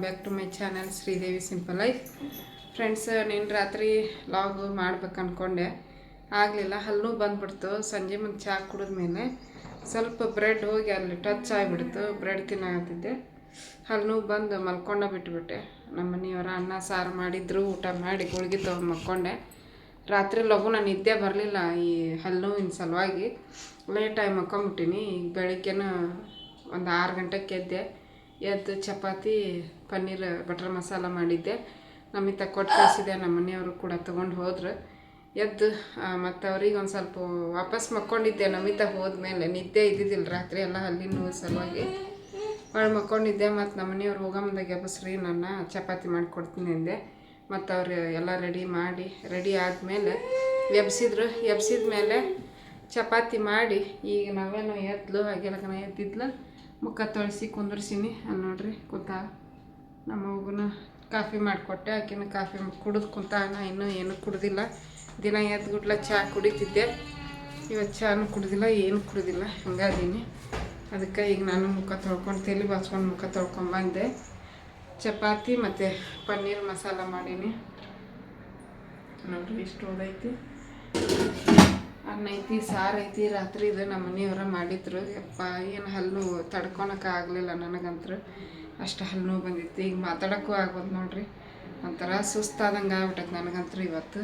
Back to my channel Sridevi simple life. Friends, ನಿನ್ನೆ ರಾತ್ರಿ log ಮಾಡ್ಬೇಕು ಅಂದ್ಕೊಂಡೆ, ಆಗಲಿಲ್ಲ. ಹಲ್ಲು ಬಂದುಬಿಡ್ತು. ಸಂಜೆ ಮುಂದೆ ಚಹಾ ಕುಡಿದ್ಮೇಲೆ ಸ್ವಲ್ಪ ಬ್ರೆಡ್ ಹೋಗಿ ಅಲ್ಲಿ ಟಚ್ ಆಗಿಬಿಡ್ತು. ಬ್ರೆಡ್ ತಿನ್ನಕತ್ತಿದ್ದೆ, ಹಲ್ಲು ಬಂದು ಮಲ್ಕೊಂಡ ಬಿಟ್ಟುಬಿಟ್ಟೆ. ನಮ್ಮ ಮನೆಯವರ ಅನ್ನ ಸಾರು ಮಾಡಿದ್ರು, ಊಟ ಮಾಡಿ ಗುಳಿಗೆ ತೊಗೊಂಡು ಮಲ್ಕೊಂಡೆ. ರಾತ್ರಿ ಲಘುನ ನಿದ್ದೆ ಬರಲಿಲ್ಲ ಈ ಹಲ್ಲುವಿನ ಸಲುವಾಗಿ. ಲೇಟಾಗಿ ಮಲ್ಕೊಂಬಿಟ್ಟಿನಿ. ಈಗ ಬೆಳಿಗ್ಗೆನ ಒಂದು 6 ಗಂಟೆಗೆ ಎದ್ದು ಚಪಾತಿ ಪನ್ನೀರ್ ಬಟರ್ ಮಸಾಲ ಮಾಡಿದ್ದೆ. ನಮ್ಮಿತ್ತ ಕೊಟ್ಟು ಕಳಿಸಿದೆ. ನಮ್ಮ ಮನೆಯವರು ಕೂಡ ತೊಗೊಂಡು ಹೋದ್ರು. ಎದ್ದು ಮತ್ತು ಅವ್ರಿಗೆ ಒಂದು ಸ್ವಲ್ಪ ವಾಪಸ್ ಮಕ್ಕೊಂಡಿದ್ದೆ. ನಮ್ಮಿತ್ತ ಹೋದ್ಮೇಲೆ ನಿದ್ದೆ ಇದ್ದಿದ್ದಿಲ್ಲ ರಾತ್ರಿ ಎಲ್ಲ ಹಲ್ಲಿನ ಸಲುವಾಗಿ ಹೊಳ್ಳಿ ಮಕ್ಕೊಂಡಿದ್ದೆ. ಮತ್ತು ನಮ್ಮ ಮನೆಯವ್ರು ಹೋಗೋ ಮುಂದೆ ಎಬ್ಬಸ್ರಿ ನನ್ನ ಚಪಾತಿ ಮಾಡಿಕೊಡ್ತೀನಿ ಅಂದೆ. ಮತ್ತು ಅವ್ರು ಎಲ್ಲ ರೆಡಿ ಆದಮೇಲೆ ಎಬ್ಸಿದ ಮೇಲೆ ಚಪಾತಿ ಮಾಡಿ ಈಗ ನಾವೇನು ಎದ್ಲು ಹಾಗೆಲ್ಲಕನ ಎದ್ದಿದ್ಲು. ಮುಖ ತೊಳಸಿ ಕುಂದ್ರಸಿನಿ. ಅಲ್ಲಿ ನೋಡ್ರಿ ಕೂತ ನಮ್ಮ ಮಗುನ ಕಾಫಿ ಮಾಡಿಕೊಟ್ಟೆ. ಆಕಿನ ಕಾಫಿ ಕುಡಿದು ಕುಂತಾನ. ಇನ್ನೂ ಏನೂ ಕುಡ್ದಿಲ್ಲ. ದಿನ ಎದ್ಗುಡ್ಲ ಚಹಾ ಕುಡಿತಿದ್ದೆ. ಇವತ್ತು ಚಹಾನು ಕುಡ್ದಿಲ್ಲ, ಏನು ಕುಡ್ದಿಲ್ಲ, ಹಂಗಾದೀನಿ. ಅದಕ್ಕೆ ಈಗ ನಾನು ಮುಖ ತೊಳ್ಕೊಂಡು ತಲೆ ಬಾಚ್ಕೊಂಡು ಮುಖ ತೊಳ್ಕೊಂಬಂದೆ. ಚಪಾತಿ ಮತ್ತು ಪನ್ನೀರ್ ಮಸಾಲ ಮಾಡೀನಿ. ನೋಡ್ರಿ ಇಷ್ಟು ಓದೈತಿ. ಅನ್ನ ಐತಿ, ಸಾರು ಐತಿ. ರಾತ್ರಿ ಇದು ನಮ್ಮ ಮನೆಯವರ ಮಾಡಿದ್ರು. ಯಪ್ಪ, ಏನು ಹಲ್ಲು ತಡ್ಕೊಳಕ್ಕೆ ಆಗಲಿಲ್ಲ ನನಗಂತೂ. ಅಷ್ಟು ಹಲ್ಲು ಬಂದಿತ್ತು. ಈಗ ಮಾತಾಡೋಕ್ಕೂ ಆಗೋದು ನೋಡ್ರಿ. ಒಂಥರ ಸುಸ್ತಾದಂಗೆ ಆಗ್ಬಿಟ್ಟೈತೆ ನನಗಂತೂ. ಇವತ್ತು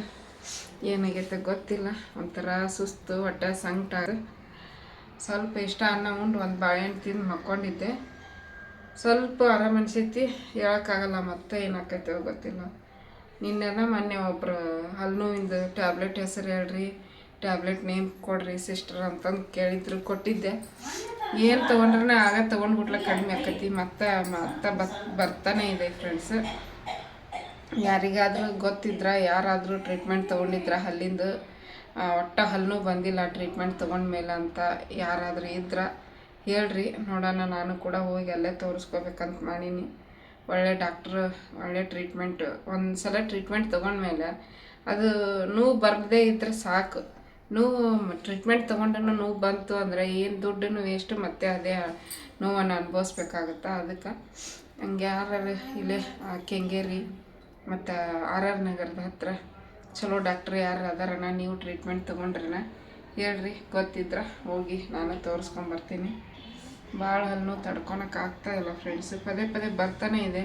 ಏನಾಗೈತೆ ಗೊತ್ತಿಲ್ಲ, ಒಂಥರ ಸುಸ್ತು, ಹೊಟ್ಟೆ ಸಂಕಟ. ಸ್ವಲ್ಪ ಇಷ್ಟ ಅನ್ನ ಉಂಡು ಒಂದು ಬಾಳೆಹಣ್ಣು ತಿಂದು ಮಕ್ಕೊಂಡಿದ್ದೆ. ಸ್ವಲ್ಪ ಆರಾಮ ಅನ್ಸೈತಿ. ಹೇಳೋಕ್ಕಾಗಲ್ಲ ಮತ್ತೆ ಏನಾಕೈತೆ ಗೊತ್ತಿಲ್ಲ. ನಿನ್ನೆನ ಮೊನ್ನೆ ಒಬ್ಬರು ಹಲ್ಲುವಿಂದು ಟ್ಯಾಬ್ಲೆಟ್ ಹೆಸರು ಹೇಳ್ರಿ, ಟ್ಯಾಬ್ಲೆಟ್ ನೇಮ್ ಕೊಡ್ರಿ ಸಿಸ್ಟರ್ ಅಂತಂದು ಕೇಳಿದ್ರು. ಕೊಟ್ಟಿದ್ದೆ. ಏನು ತೊಗೊಂಡ್ರೆ ಆಗ ತೊಗೊಂಡ್ಬಿಟ್ಲೆ ಕಡಿಮೆ ಆಕೈತಿ. ಮತ್ತೆ ಬರ್ತಾನೆ ಇದೆ ಫ್ರೆಂಡ್ಸ್. ಯಾರಿಗಾದರೂ ಗೊತ್ತಿದ್ರೆ, ಯಾರಾದರೂ ಟ್ರೀಟ್ಮೆಂಟ್ ತೊಗೊಂಡಿದ್ರೆ ಹಲ್ಲಿಂದು, ಒಟ್ಟು ಹಲ್ಲು ಬಂದಿಲ್ಲ ಟ್ರೀಟ್ಮೆಂಟ್ ತೊಗೊಂಡ್ಮೇಲೆ ಅಂತ ಯಾರಾದರೂ ಇದ್ರೆ ಹೇಳ್ರಿ, ನೋಡೋಣ. ನಾನು ಕೂಡ ಹೋಗಿ ಅಲ್ಲೇ ತೋರಿಸ್ಕೋಬೇಕಂತ ಮಾಡೀನಿ. ಒಳ್ಳೆ ಡಾಕ್ಟ್ರು, ಒಳ್ಳೆ ಟ್ರೀಟ್ಮೆಂಟ್. ಒಂದು ಸಲ ಟ್ರೀಟ್ಮೆಂಟ್ ತೊಗೊಂಡ್ಮೇಲೆ ಅದು ನೋವು ಬರದೇ ಇದ್ದರೆ ಸಾಕು. ನೋವು ಟ್ರೀಟ್ಮೆಂಟ್ ತೊಗೊಂಡ್ರೂ ನೋವು ಬಂತು ಅಂದರೆ ಏನು ದುಡ್ಡನ್ನು ವೇಸ್ಟು, ಮತ್ತೆ ಅದೇ ನೋವನ್ನು ಅನುಭವಿಸ್ಬೇಕಾಗತ್ತೆ. ಅದಕ್ಕೆ ಹಂಗೆ ಯಾರು ಇಲ್ಲೇ ಕೆಂಗೇರಿ ಮತ್ತು RR ನಗರದ ಹತ್ರ ಚಲೋ ಡಾಕ್ಟ್ರ್ ಯಾರು ಅದಾರನ, ನೀವು ಟ್ರೀಟ್ಮೆಂಟ್ ತೊಗೊಂಡ್ರನ ಹೇಳ್ರಿ. ಗೊತ್ತಿದ್ರೆ ಹೋಗಿ ನಾನು ತೋರಿಸ್ಕೊಂಬರ್ತೀನಿ. ಭಾಳ ಹಲ್ಲು ತಡ್ಕೊಳಕ್ಕೆ ಆಗ್ತಾಯಿಲ್ಲ ಫ್ರೆಂಡ್ಸ್. ಪದೇ ಬರ್ತಾನೆ ಇದೆ.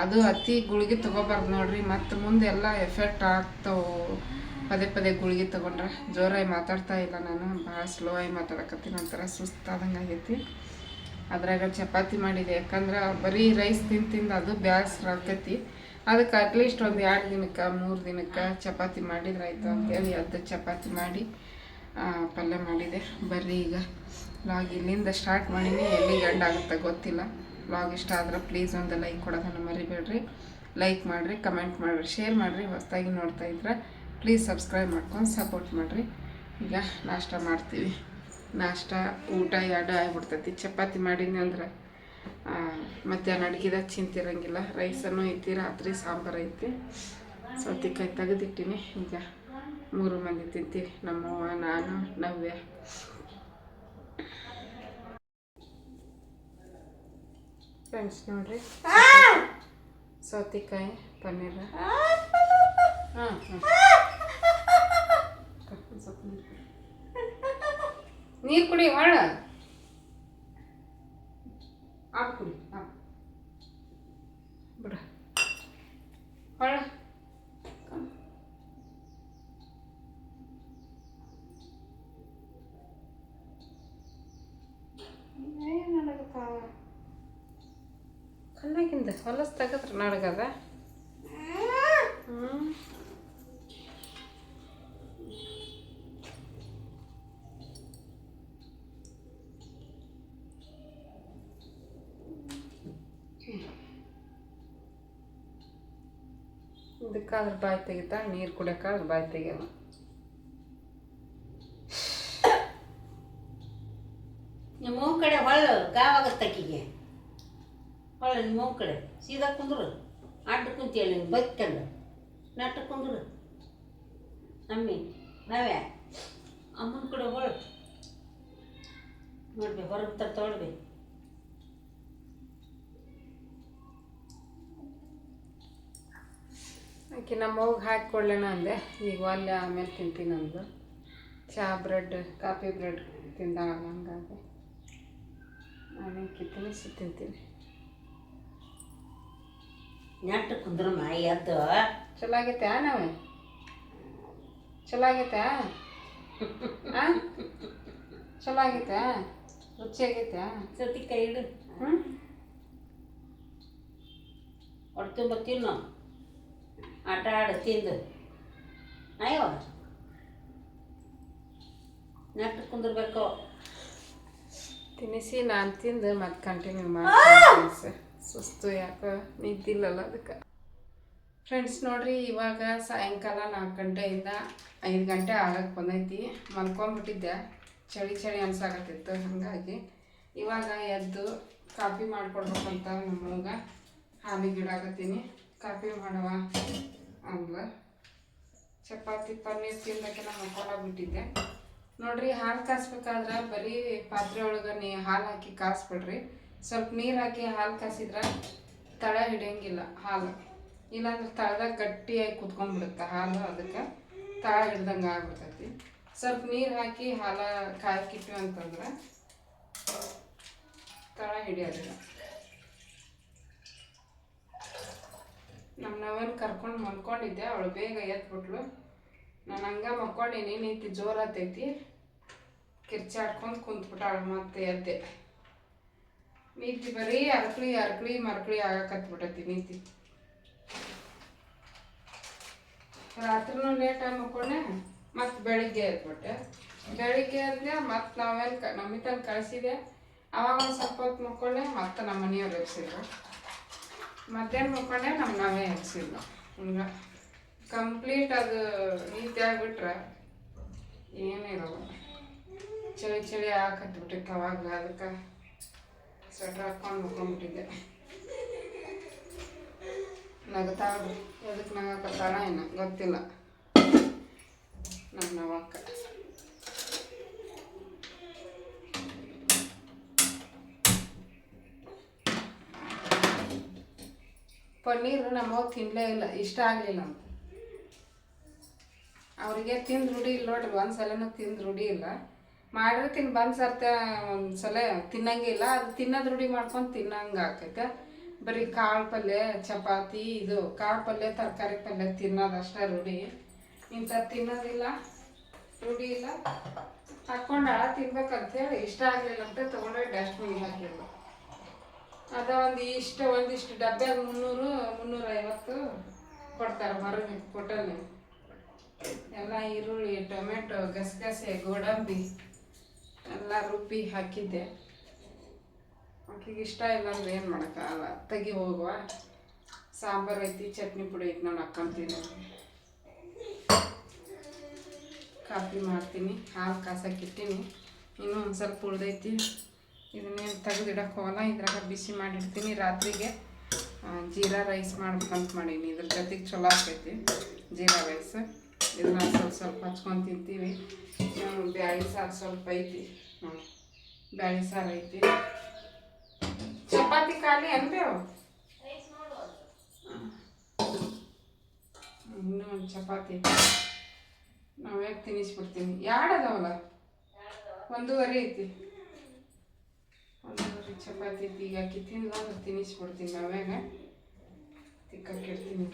ಅದು ಅತಿ ಗುಳಿಗೆ ತೊಗೋಬಾರ್ದು ನೋಡ್ರಿ. ಮತ್ತು ಮುಂದೆ ಎಲ್ಲ ಎಫೆಕ್ಟ್ ಆಗ್ತಾವೆ ಪದೇ ಗುಳಿಗೆ ತೊಗೊಂಡ್ರೆ. ಜೋರಾಗಿ ಮಾತಾಡ್ತಾ ಇಲ್ಲ ನಾನು, ಭಾಳ ಸ್ಲೋ ಆಗಿ ಮಾತಾಡಕತ್ತೀನಿ. ಒಂಥರ ಸುಸ್ತಾದಂಗೆ ಆಗೈತಿ. ಅದ್ರಾಗ ಚಪಾತಿ ಮಾಡಿದೆ. ಯಾಕಂದ್ರೆ ಬರೀ ರೈಸ್ ತಿಂದು ಅದು ಬೇಸರ ಆಕೈತಿ. ಅದಕ್ಕೆ ಅಟ್ಲೀಸ್ಟ್ ಒಂದು 2 ದಿನಕ್ಕೆ 3 ದಿನಕ್ಕೆ ಚಪಾತಿ ಮಾಡಿದ್ರೆ ಆಯಿತು ಅಂತೇಳಿ ಅದು ಚಪಾತಿ ಮಾಡಿ ಪಲ್ಯ ಮಾಡಿದೆ. ಬರ್ರಿ ಈಗ ಲಾಗ್ ಇಲ್ಲಿಂದ ಸ್ಟಾರ್ಟ್ ಮಾಡೀನಿ. ಎಲ್ಲಿಗೆ ಎಂಡ್ ಆಗುತ್ತೆ ಗೊತ್ತಿಲ್ಲ. ಲಾಗ್ ಇಷ್ಟ ಆದ್ರೆ ಪ್ಲೀಸ್ ಒಂದು ಲೈಕ್ ಕೊಡೋದನ್ನು ಮರಿಬೇಡ್ರಿ. ಲೈಕ್ ಮಾಡಿರಿ, ಕಮೆಂಟ್ ಮಾಡಿರಿ, ಶೇರ್ ಮಾಡಿರಿ. ಹೊಸದಾಗಿ ನೋಡ್ತಾ ಇದ್ರೆ ಪ್ಲೀಸ್ ಸಬ್ಸ್ಕ್ರೈಬ್ ಮಾಡ್ಕೊಂಡು ಸಪೋರ್ಟ್ ಮಾಡಿರಿ. ಈಗ ನಾಷ್ಟ ಮಾಡ್ತೀವಿ. ನಾಷ್ಟ ಊಟ 2 ಆಗಿಬಿಡ್ತೈತಿ. ಚಪಾತಿ ಮಾಡೀನಿ ಅಂದ್ರೆ ಮಧ್ಯಾಹ್ನ ಅಡುಗೆದಾಗ ಚಿಂತಿರಂಗಿಲ್ಲ. ರೈಸನ್ನು ಐತಿ, ರಾತ್ರಿ ಸಾಂಬಾರು ಐತಿ, ಸೌತೆಕಾಯಿ ತೆಗೆದಿಟ್ಟಿನಿ. ಈಗ 3 ಮಂದಿ ತಿಂತೀವಿ. ನಮ್ಮವ್ವ, ನಾನು, ನವ್ಯ. ಫ್ರೆಂಡ್ಸ್ ನೋಡ್ರಿ, ಸೌತೆಕಾಯಿ ಪನ್ನೀರ್. ನೀರು ಕುಡಿ, ಹೊಳ್ಳ ಆಪ್ ಕುಡಿ, ಬಿಡ ಹೊಳ್ಳ. ಕಣ್ಣಾಗಿಂದ ಹೊಲಸು ತೆಗದ್ರೆ ನಡಗದ. ಇದಕ್ಕಾದ್ರೆ ಬಾಯಿ ತೆಗಿತಾ, ನೀರು ಕುಡಿಯೋಕ್ಕಾದ್ರೆ ಬಾಯಿ ತೆಗಿಯಲ್ಲ. ನಿಮ್ಮ ಕಡೆ ಹೊಳ್ಳು ಗಾವಾಗತ್ತಕ್ಕಿಗೆ ಹೊಳ್ಳ. ನಿಮ್ಮ ಕಡೆ ಸೀದಾ ಕುಂದ್ರು, ಅಡ್ಡ ಕುಂತೇಳಿ ಬೈಕೊಂಡು ನಟ್ಟ ಕುಂದ್ರು. ಅಮ್ಮಿ ನಾವ್ಯಾ ಅಮ್ಮನ ಕಡೆ ಹೊಳ್ಳು ನೋಡ್ಬೇಕು, ಹೊರಗೆ ತೊಳ್ಬೇಕು. ಆಕೆ ನಮ್ಮ ಅವ್ಗೆ ಹಾಕಿಕೊಳ್ಳೋಣ ಅಂದೆ. ಈಗ ಒಲ್ಲೆ ಆಮೇಲೆ ತಿಂತೀನಿ ಅಂದು. ಚಹಾ ಬ್ರೆಡ್ ಕಾಫಿ ಬ್ರೆಡ್ ತಿಂದಾಳ ಹಂಗಾಗಿ ನಾನು ತಿನ್ನಿಸಿ ತಿಂತೀನಿ. ನೆಟ್ಟು ಕುಂದ್ರಮ್ಮ ಎದ್ದು. ಚಲೋ ಆಗೈತೆ ನಾವು ಚಲೋ ಆಗೈತೆ ಚಲೋ ಆಗೈತೆ ರುಚಿ ಆಗೈತೆ ಸತಿ ಕೈ ಇಡು. ಹ್ಞೂ ಹೊಟ್ಟೆ ತುಂಬ ತಿನ್ನು, ಆಟ ಆಡು ತಿಂದು. ಅಯ್ಯೋ ನೆಟ್ಟು ಕುಂದಿರ್ಬೇಕು. ತಿನ್ನಿಸಿ ನಾನು ತಿಂದು ಮತ್ತೆ ಕಂಟಿನ್ಯೂ ಮಾಡ್ತೀನಿ. ಸುಸ್ತು ಯಾಕೆ ನಿದ್ದಿಲ್ಲಲ್ಲ ಅದಕ್ಕೆ. ಫ್ರೆಂಡ್ಸ್ ನೋಡ್ರಿ, ಇವಾಗ ಸಾಯಂಕಾಲ 4 ಗಂಟೆಯಿಂದ 5 ಗಂಟೆ ಆಗಕ್ಕೆ ಬಂದೈತಿ. ಮಲ್ಕೊಂಡ್ಬಿಟ್ಟಿದ್ದೆ, ಚಳಿ ಚಳಿ ಅನ್ಸಾಕತ್ತಿತ್ತು. ಹಾಗಾಗಿ ಇವಾಗ ಎದ್ದು ಕಾಫಿ ಮಾಡ್ಕೊಡ್ಬೇಕಂತ ನಮ್ಮವ್ಗ ಹಾಲಿಗೆ ಇಡಾಕತ್ತೀನಿ. ಕಾಫಿ ಮಾಡುವ ಅಂದ್ಲ. ಚಪಾತಿ ಪನ್ನೀರ್ ತಿನ್ನಕ್ಕೆ ನಾನು ಮಲ್ಕೊಂಡೋಗ್ಬಿಟ್ಟಿದ್ದೆ. ನೋಡ್ರಿ, ಹಾಲು ಕಾಸ್ಬೇಕಾದ್ರೆ ಬರೀ ಪಾತ್ರೆ ಒಳಗೆ ಹಾಲು ಹಾಕಿ ಕಾಸ್ಬಿಡ್ರಿ. ಸ್ವಲ್ಪ ನೀರು ಹಾಕಿ ಹಾಲು ಕಾಸಿದ್ರೆ ತಳ ಹಿಡಿಯಂಗಿಲ್ಲ ಹಾಲು. ಇಲ್ಲಾಂದ್ರೆ ತಳದಾಗ ಗಟ್ಟಿಯಾಗಿ ಕುತ್ಕೊಂಡ್ಬಿಡುತ್ತೆ ಹಾಲು. ಅದಕ್ಕೆ ತಳ ಹಿಡ್ದಂಗೆ ಆಗ್ಬಿಡ್ತೈತಿ. ಸ್ವಲ್ಪ ನೀರು ಹಾಕಿ ಹಾಲು ಕಾಯಕ್ಕಿಟ್ವಿ ಅಂತಂದ್ರೆ ತಳ ಹಿಡಿಯೋದಿಲ್ಲ. ನಮ್ಮ ನಾವೇನು ಕರ್ಕೊಂಡು ಮಲ್ಕೊಂಡಿದ್ದೆ, ಅವಳು ಬೇಗ ಎದ್ಬಿಟ್ಲು. ನಾನು ಹಂಗೆ ಮಕ್ಕೊಂಡೀನಿ. ನೀತಿ ಜೋರಾತೈತಿ, ಕಿರ್ಚಾಡ್ಕೊಂಡು ಕುಂತ್ಬಿಟ್ಟಾಳು. ಮತ್ತೆ ಎದ್ದೆ. ನೀತಿ ಬರೀ ಅರ್ಕಳಿ ಮರ್ಕಳಿ ಆಗಕತ್ಬಿಟ್ಟೈತಿ ನೀತಿ. ರಾತ್ರಿನೂ ಲೇಟಾಗಿ ಮಕ್ಕೊಂಡೆ, ಮತ್ತು ಬೆಳಿಗ್ಗೆ ಎದ್ಬಿಟ್ಟೆ. ಬೆಳಿಗ್ಗೆ ಎದ್ದೆ, ಮತ್ತು ನಾವೇನು ನಮ್ಮಿತನ ಕಳಿಸಿದೆ. ಅವಾಗ ಒಂದು ಸ್ವಲ್ಪ ಹೊತ್ತು ಮಕ್ಕೊಂಡೆ, ಮತ್ತು ನಮ್ಮ ಮನೆಯವ್ರು ಎಬ್ಸಿದ್ರು. ಮಧ್ಯಾಹ್ನ ಮಕ್ಕೊಂಡೆ, ನಾವೇ ಎಬ್ಸಿದ್ವು. ಹಿಂಗೆ ಕಂಪ್ಲೀಟ್ ಅದು ನೀತಿ ಆಗಿಬಿಟ್ರೆ ಏನಿರಲ್ಲ. ಚಳಿ ಚಳಿ ಹಾಕತ್ಬಿಟ್ಟಿತ್ತು ಅವಾಗ. ಅದಕ್ಕೆ ಸ್ವೆಟ್ರ್ ಹಾಕ್ಕೊಂಡು ಮಕ್ಕೊಂಡ್ಬಿಟ್ಟಿದ್ದೆ. ನಗತಾಳ್ರಿ, ಎದಕ್ಕೆ ನಗಕತ್ತಾಳ ಏನೋ ಗೊತ್ತಿಲ್ಲ ನಮ್ಮ ನವಕ್ಕ. ಪನ್ನೀರು ನಮ್ಮವ್ರು ತಿನ್ನಲೇ ಇಲ್ಲ, ಇಷ್ಟ ಆಗಲಿಲ್ಲ ಅಂತ. ಅವರಿಗೆ ತಿಂದು ರೂಢಿ ಇಲ್ಲ ನೋಡ್ರಿ, ಒಂದು ಸಲನೂ ತಿಂದು ರೂಢಿ ಇಲ್ಲ. ಮಾಡಿದ್ರೆ ಬಂದು ಸರ್ತ ಒಂದು ಸಲ ತಿನ್ನಂಗಿಲ್ಲ. ಅದು ತಿನ್ನೋದು ರೂಢಿ ಮಾಡ್ಕೊಂಡು ತಿನ್ನಂಗೆ ಆಕೈತೆ. ಬರೀ ಕಾಳು ಪಲ್ಯ ಚಪಾತಿ, ಇದು ಕಾಳು ಪಲ್ಯ ತರಕಾರಿ ಪಲ್ಯ ತಿನ್ನೋದು ಅಷ್ಟೇ ರೂಢಿ. ಇಂಥದ್ದು ತಿನ್ನೋದಿಲ್ಲ, ರೂಢಿ ಇಲ್ಲ. ಹಾಕ್ಕೊಂಡಾಳ ತಿನ್ಬೇಕಂತೇಳಿ ಇಷ್ಟ ಆಗಲಿಲ್ಲ ಅಂತ ತೊಗೊಂಡೋಗಿ ಡಸ್ಟ್ಬಿನ್ಗೆ ಹಾಕಿಲ್ಲ. ಅದ ಒಂದಿಷ್ಟು ಡಬ್ಬ್ಯಾಗ 300-350 ಕೊಡ್ತಾರೆ ಹೊರಗೆ ಹೋಟೆಲ್ನಾಗ. ಎಲ್ಲ ಈರುಳ್ಳಿ, ಟೊಮೆಟೊ, ಗಸಗಸೆ, ಗೋಡಂಬಿ ಎಲ್ಲ ರುಬ್ಬಿ ಹಾಕಿದ್ದೆ. ಆಕೆಗೆ ಇಷ್ಟ ಇಲ್ಲ ಅಂದ್ರೆ ಏನು ಮಾಡೋಕ್ಕಾಗಲ್ಲ. ತೆಗಿ ಹೋಗುವ. ಸಾಂಬಾರು ಐತಿ, ಚಟ್ನಿ ಪುಡಿ ಐತಿ, ನಾನು ಹಾಕ್ಕೊಂತೀನಿ. ಕಾಫಿ ಮಾಡ್ತೀನಿ, ಹಾಲು ಕಾಸಕ್ಕಿಟ್ಟಿನಿ. ಇನ್ನೂ ಒಂದು ಸ್ವಲ್ಪ ಉಳ್ದೈತಿ. ಇದನ್ನೇನು ತೆಗೆದಿಡಕ್ಕೆ ಹೋಗಲ್ಲ, ಇದ್ರಾಗ ಬಿಸಿ ಮಾಡಿಡ್ತೀನಿ. ರಾತ್ರಿಗೆ ಜೀರಾ ರೈಸ್ ಮಾಡ್ಬೇಕಂತ ಮಾಡೀನಿ. ಇದ್ರ ಜೊತೆಗೆ ಚಲೋ ಆಗ್ತೈತಿ ಜೀರಾ ರೈಸ್. ಇದನ್ನ ಸ್ವಲ್ಪ ಹಚ್ಕೊಂಡು ತಿಂತೀವಿ. ಬ್ಯಾಳಿ ಸಾರು ಸ್ವಲ್ಪ ಐತಿ ನೋಡಿ, ಬ್ಯಾಳಿ ಸಾರು ಐತಿ. ಚಪಾತಿ ಖಾಲಿ ಅನ್ಬೇವು, ಇನ್ನೂ ಒಂದು ಚಪಾತಿ ನಾವ್ಯಾಗ ತಿನ್ನಿಸ್ಬಿಡ್ತೀನಿ. ಅದಾವಲ್ಲ, 1.5 ಐತಿ. 1.5 ಚಪಾತಿ ಐತಿ. ಈಗ ಅಕ್ಕಿ ತಿಂದು ಅಂದ್ರೆ ತಿನ್ನಿಸ್ಬಿಡ್ತೀನಿ. ನಾವ್ಯಾಗ ತಿಕ್ಕಾಕಿಡ್ತೀನಿ.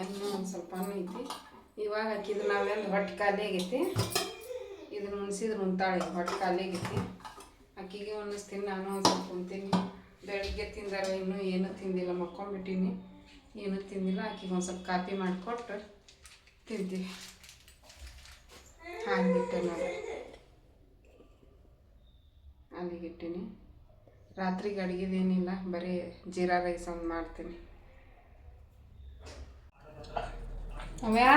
ಇನ್ನೂ ಒಂದು ಸ್ವಲ್ಪ ಅನ್ನ ಐತಿ. ಇವಾಗ ಹಾಕಿದ್ರೆ ನಾವೇನು ಹೊಟ್ಟೆ ಖಾಲಿ ಆಗೈತಿ. ಇದನ್ನು ಉಣಿಸಿದ್ರೆ ಉಣ್ತಾಳೆ. ಹೊಟ್ಟೆ ಖಾಲಿ ಆಗೈತಿ. ಅಕ್ಕಿಗೆ ಉಣಿಸ್ತೀನಿ, ನಾನು ಒಂದು ಸ್ವಲ್ಪ ಉಣ್ತೀನಿ. ಬೆಳಿಗ್ಗೆ ತಿಂದಾರ, ಇನ್ನೂ ಏನೂ ತಿಂದಿಲ್ಲ, ಮಕ್ಕೊಂಡ್ಬಿಟ್ಟೀನಿ. ಏನೂ ತಿಂದಿಲ್ಲ. ಆಕೆಗೆ ಒಂದು ಸ್ವಲ್ಪ ಕಾಫಿ ಮಾಡಿಕೊಟ್ಟು ತಿಂತೀವಿ. ಹಾಲಿಗಿಟ್ಟೆ ನೋಡಿ, ಹಾಲಿಗಿಟ್ಟೀನಿ. ರಾತ್ರಿಗೆ ಅಡುಗೆದೇನಿಲ್ಲ, ಬರೀ ಜೀರಾ ರೈಸ್ ಒಂದು ಮಾಡ್ತೀನಿ. ಅವ್ಯಾ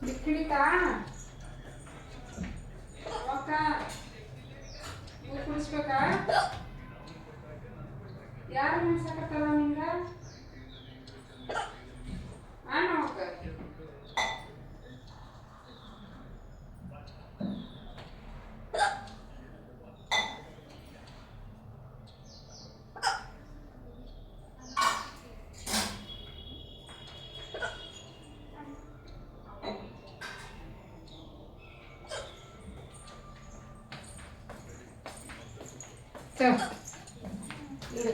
ಬಿಕ್ಕಿಡಿತಾ ಅಕ್ಕ ಕುಡಿಸ್ಬೇಕಾ? ಯಾರು ನೆನ್ಸಾಕತ್ತಲ್ಲ ನಿಂಗ? ನೋಕ ಇಡು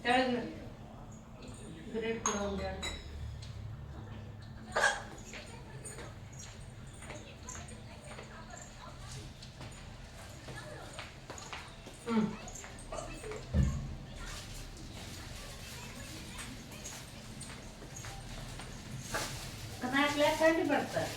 ಕೆಳಗೆ ಗ್ರೇಟ್ ಕೊಡು ಒಂದು ಕನಾಕ್ಲೆ ಕಂಡು ಬರ್ತಾರೆ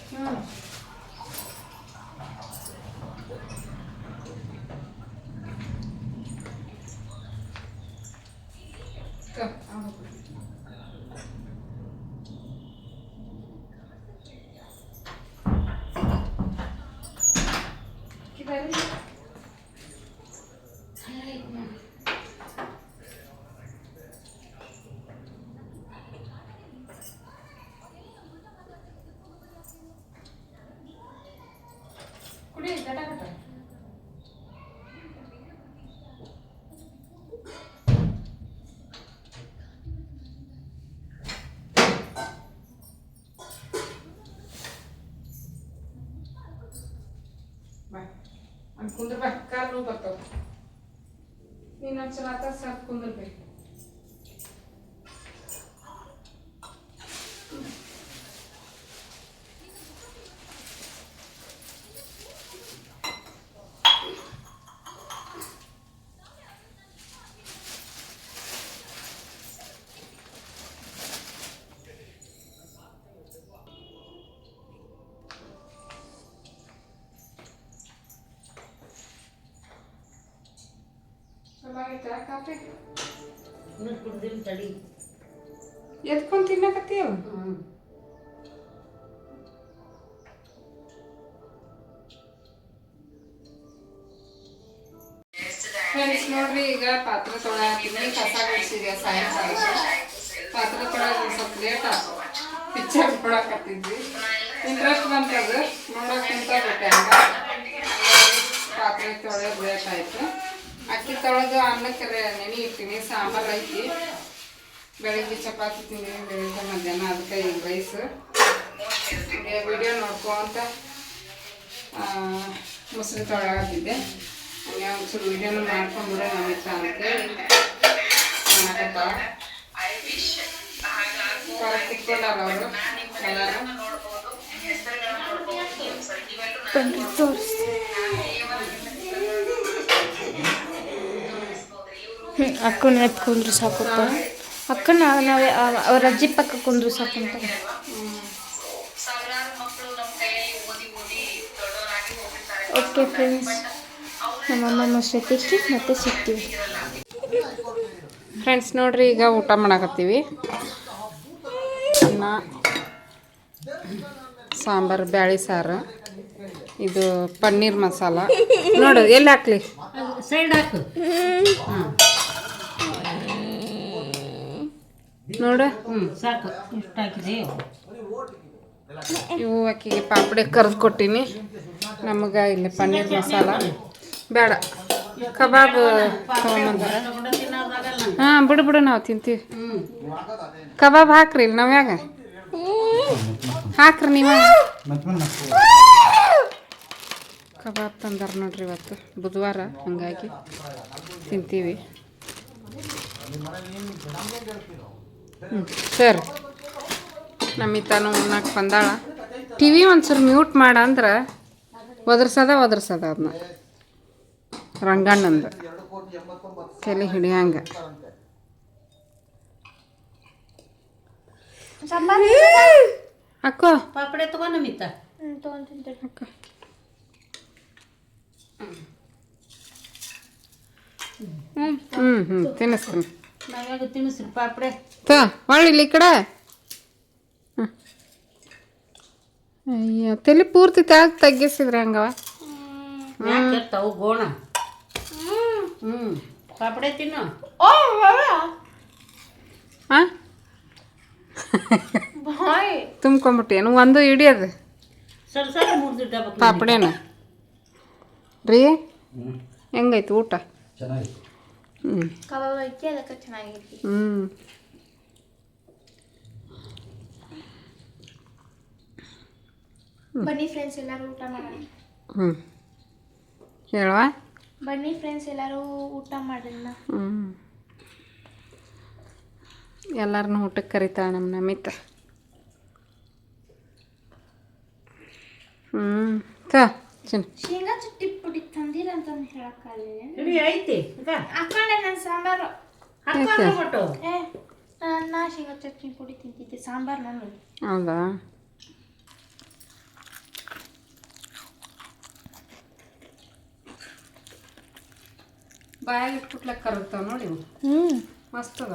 ಕುಡಿ ಗಟ ಗಟ ಬಾ ಅಲ್ಲಿ ಕುಂದ್ರ ಬಾ ಕಾಲು ನೋವು ಬರ್ತಾವ ನೀನು ಒಂದ್ಸಲ ಆತ ಸಾಕು ಕುಂದ್ರಬೇಕು ಚೆನ್ನಾಗೈತಾ ಕಾಫಿ ಇನ್ನೂ ಕುಡ್ದಿಲ್ಲ ತಡಿ ಎದ್ಕೊಂಡು ತಿನ್ನಕತ್ತೀವ ಫ್ರೆಂಡ್ಸ್ ನೋಡ್ರಿ ಈಗ ಪಾತ್ರೆ ತೊಳೆತೀನಿ ಕಸ ಗುಡಿಸಿದೆ ಸಾಯಂಕಾಲ ಪಾತ್ರೆ ತೊಳೆದು ಸ್ವಲ್ಪ ಲೇಟ್ ಆಯ್ತು ಪಿಕ್ಚರ್ ನೋಡಕತ್ತಿದ್ವಿ ಇಂಟ್ರೆಸ್ಟ್ ಬಂತದು ನೋಡಕ್ ಕುಂತಾಗುತ್ತೆ ಹಂಗ ಪಾತ್ರೆ ತೊಳೆಯೋದು ಲೇಟ್ ಆಯ್ತು ಅಕ್ಕಿ ತೊಳೆದು ಅನ್ನಕ್ಕೆ ನೆನೆ ಇಟ್ಟಿನಿ ಸಾಂಬಾರು ಐತಿ ಬೆಳಿಗ್ಗೆ ಚಪಾತಿ ತಿಂದಿನಿ ಬೆಳಿಗ್ಗೆ ಮಧ್ಯಾಹ್ನ ಅದಕ್ಕೆ ಈಗ ರೈಸ್ ವಿಡಿಯೋ ನೋಡ್ಕೊಂತ ಮೊಸರು ತೊಳೆಯತ್ತಿದ್ದೆ ಹಂಗೆ ಒಂಚೂರು ವಿಡಿಯೋನು ಮಾಡ್ಕೊಂಡ್ಬಿಡೋ ನಮಿತ್ತ ಅಂತೇಳಿ ಮಾಡಕತ್ತಾಳ ಕುತ್ಕೊಂಡಾರ ಅವರು ಎಲ್ಲರೂ ಅಕ್ಕನ ಎತ್ತು ಕುಂದ್ರು ಸಾಕುತ್ತ ಅಕ್ಕನ ನಾವೇ ಅವ್ರ ಅಜ್ಜಿ ಪಕ್ಕ ಕುಂದ್ರು ಸಾಕುಂತ ಓಕೆ ಫ್ರೆಂಡ್ಸ್ ನಮ್ಮಮ್ಮ ಮೊಸರು ತಿಕ್ಕಿ ಮತ್ತೆ ಸಿಗ್ತೀವಿ ಫ್ರೆಂಡ್ಸ್ ನೋಡ್ರಿ ಈಗ ಊಟ ಮಾಡಕತ್ತೀವಿ ಅನ್ನ ಸಾಂಬಾರು ಬ್ಯಾಳಿ ಸಾರು ಇದು ಪನ್ನೀರ್ ಮಸಾಲ ನೋಡು ಎಲ್ಲಿ ಹಾಕ್ಲಿ ಸೈಡ್ ಹಾಕು ನೋಡು ಸಾಕು ಇಷ್ಟು ಹಾಕಿದೆ ಇವು ಅಕ್ಕಿಗೆ ಪಾಪಡೆ ಕರೆದು ಕೊಟ್ಟಿನಿ ನಮಗೆ ಇಲ್ಲಿ ಪನ್ನೀರ್ ಮಸಾಲ ಬೇಡ ಕಬಾಬ್ ತೊಗೊಂಬಂದಾರ ಹಾಂ ಬಿಡು ಬಿಡು ನಾವು ತಿಂತೀವಿ ಕಬಾಬ್ ಹಾಕ್ರಿ ಇಲ್ಲಿ ನಾವು ಯಾಗ ಹಾಕ್ರಿ ನೀವು ಕಬಾಬ್ ತಂದಾರ ನೋಡ್ರಿ ಇವತ್ತು ಬುಧವಾರ ಹಂಗಾಗಿ ತಿಂತೀವಿ ಸರಿ ನಮ್ಮಿತಾನು ಉಣ್ಣಕ್ಕೆ ಬಂದಾಳ ಟಿ ವಿ ಒಂದ್ಸರಿ ಮ್ಯೂಟ್ ಮಾಡ ಅಂದ್ರೆ ಒದರ್ಸದ ಅದನ್ನ ರಂಗಣ್ಣಂದು ತಲೆ ಹಿಡಿಯಂಗ ಅಕ್ಕೋ ಪಾಪಡೆ ತಗೊಂಡ ಮಿತ್ತ ಅಕ್ಕ ತಿನ್ನಿಸ್ತೀನಿ ನಾವ್ಯಾಗ ತಿನ್ನಿಸ್ರಿ ಪಾಪಡೆ ಹೊಳ್ಳಿ ಈ ಕಡೆ ಅಯ್ಯ ತಲೆ ಪೂರ್ತಿ ತೆಳಗೆ ತಗ್ಗಿಸಿದ್ರೆ ಹಂಗವ ಯಾಕಿರ್ತಾವು ಗೋಣ ಪಾಪಡೆ ತಿನ್ನು ಹಾಂ ತುಂಬ್ಕೊಂಬಿಟ್ಟೇನು ಒಂದು ಹಿಡಿಯೋದು ಸರ್ ಸರ್ ಮುರ್ದು ಡಬ್ಬ ಪಾಪಡೇನ ರೀ ಹೆಂಗೈತಿ ಊಟ ಹ್ಞೂ ಕಬಾಬ್ ಐತಿ ಅದಕ್ಕೆ ಚೆನ್ನಾಗೈತಿ ಹ್ಞೂ ಬನ್ನಿ ಫ್ರೆಂಡ್ಸ್ ಎಲ್ಲರೂ ಊಟ ಮಾಡೋಣ ಹ್ಞೂ ಹೇಳುವ ಬನ್ನಿ ಫ್ರೆಂಡ್ಸ್ ಎಲ್ಲರೂ ಊಟ ಮಾಡೋಣ. ಎಲ್ಲರನ್ನೂ ಊಟಕ್ಕೆ ಕರಿತಾಳೆ ನಮ್ಮ ನಮಿತ. ಶೇಂಗಾ ಚಟ್ನಿ ಪುಡಿ ತಂದಿರ ಅಂತ ಹೇಳಕ್ಕಾಗಲಿಲ್ಲ. ಐತಿ ಹಾಕೊಂಡೆ ನನ್ನ ಸಾಂಬಾರು. ಹಾಕೊಂಡು ನಾ ಶೇಂಗಾ ಚಟ್ನಿ ಪುಡಿ ತಿಂತಿದ್ದೆ, ಸಾಂಬಾರು ನಾನು. ಹೌದಾ? ಬಾಯಾಗಿ ಇಟ್ಬಿಟ್ಲಕ್ಕೆ ಕರುತ್ತಾವ ನೋಡಿ. ಮಸ್ತ್ ಅದ.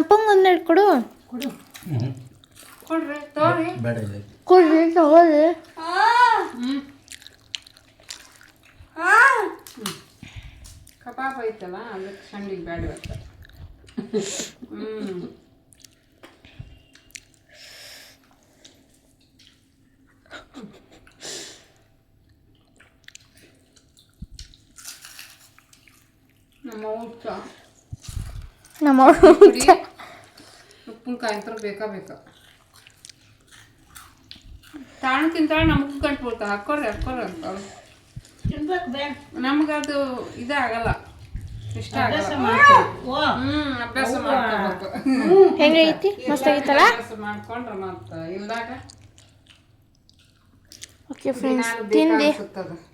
ಅಪ್ಪಂಗೆ ಒಂದೆರಡು ಕೊಡು. ಕೊಡ್ರಿ ತಗೋರಿ. ಕೊಡ್ರಿ ತಗೋರಿ. ಕಬಾಬ್ ಐತಲ್ಲ ಅದಕ್ಕೆ ಸಂಡಿಗೆ ಬ್ಯಾಡ ಇವತ್ತ. ನಮ್ಮ ಉಪ್ಪಿನಕಾಯಿ ಅಂತ ಬೇಕಾ ತಾಣಕ್ಕಿಂತ ನಮಗೂ ಗಂಟು ಬಿಡ್ತಾ ಹಾಕೋರಿ ಅಂತ ನಮಗದು ಇದಾಗಲ್ಲ, ಇಷ್ಟ ಆಗಲ್ಲ. ಅಭ್ಯಾಸ ಮಾಡ್ಕೋಬೇಕು. ಹೆಂಗೈತಿ? ಮಸ್ತ್ ಆಗೈತಲ್ಲ? ಅಭ್ಯಾಸ ಮಾಡ್ಕೊಂಡ್ರೆ ಮತ್ತೆ ಇಲ್ದಾಗ ಓಕೆ ಫ್ರೆಂಡ್ಸ್, ತಿಂದು